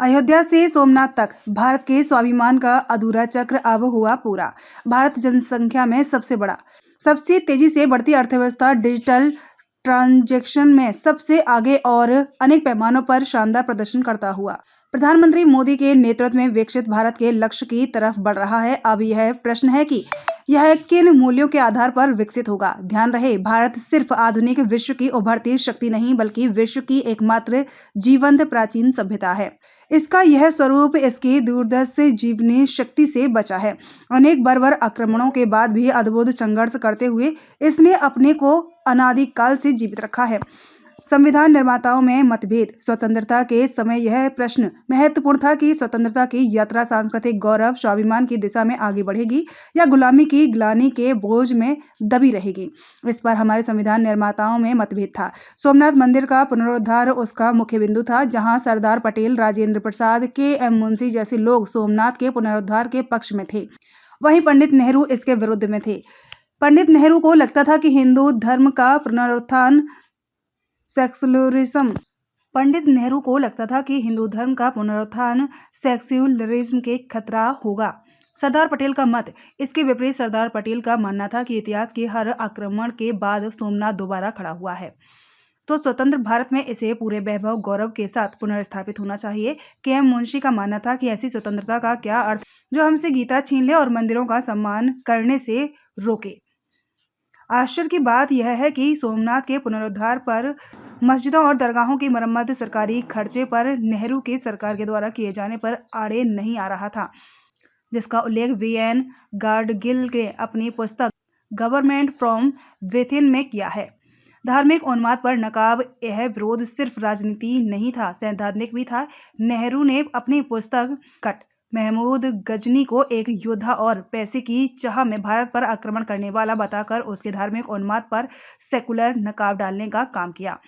अयोध्या से सोमनाथ तक भारत के स्वाभिमान का अधूरा चक्र अब हुआ पूरा। भारत जनसंख्या में सबसे बड़ा, सबसे तेजी से बढ़ती अर्थव्यवस्था, डिजिटल ट्रांजैक्शन में सबसे आगे और अनेक पैमानों पर शानदार प्रदर्शन करता हुआ प्रधानमंत्री मोदी के नेतृत्व में विकसित भारत के लक्ष्य की तरफ बढ़ रहा है। अब यह प्रश्न है कि यह किन मूल्यों के आधार पर विकसित होगा। ध्यान रहे, भारत सिर्फ आधुनिक विश्व की उभरती शक्ति नहीं, बल्कि विश्व की एकमात्र जीवंत प्राचीन सभ्यता है। इसका यह स्वरूप इसकी दूरदर्श जीवनी शक्ति से बचा है। अनेक बर्बर आक्रमणों के बाद भी अद्भुत संघर्ष करते हुए इसने अपने को अनादिकाल से जीवित रखा है। संविधान निर्माताओं में मतभेद। स्वतंत्रता के समय यह प्रश्न महत्वपूर्ण था कि स्वतंत्रता की यात्रा सांस्कृतिक गौरव, स्वाभिमान की दिशा में आगे बढ़ेगी या गुलामी की ग्लानि के बोझ में दबी रहेगी। इस पर हमारे संविधान निर्माताओं में मतभेद था। सोमनाथ मंदिर का पुनरुद्धार उसका मुख्य बिंदु था, जहां सरदार पटेल, राजेंद्र प्रसाद, के.एम. मुंशी जैसे लोग सोमनाथ के पुनरुद्धार के पक्ष में थे। वहीं पंडित नेहरू इसके विरुद्ध में थे। पंडित नेहरू को लगता था कि हिंदू धर्म का पुनरुत्थान सेक्युलरिज्म सेक्युलरिज्म के खतरा होगा। सरदार पटेल का मत इसके विपरीत। सरदार पटेल का मानना था कि इतिहास के हर आक्रमण के बाद सोमनाथ दोबारा खड़ा हुआ है, तो स्वतंत्र भारत में इसे पूरे वैभव गौरव के साथ पुनर्स्थापित होना चाहिए। के.एम. मुंशी का मानना था कि ऐसी स्वतंत्रता का क्या अर्थ जो हमसे गीता छीन ले और मंदिरों का सम्मान करने से रोके। आश्चर्य की बात यह है कि सोमनाथ के पुनरुद्धार पर, मस्जिदों और दरगाहों की मरम्मत सरकारी खर्चे पर नेहरू की सरकार के द्वारा किए जाने पर आड़े नहीं आ रहा था, जिसका उल्लेख वी.एन. गाडगिल ने अपनी पुस्तक गवर्नमेंट फ्रॉम विथिन में किया है। धार्मिक उन्माद पर नकाब। यह विरोध सिर्फ राजनीति नहीं था, सैद्धांतिक भी था। नेहरू ने अपनी पुस्तक कट महमूद गजनी को एक योद्धा और पैसे की चाह में भारत पर आक्रमण करने वाला बताकर उसके धार्मिक उन्माद पर सेकुलर नकाब डालने का काम किया।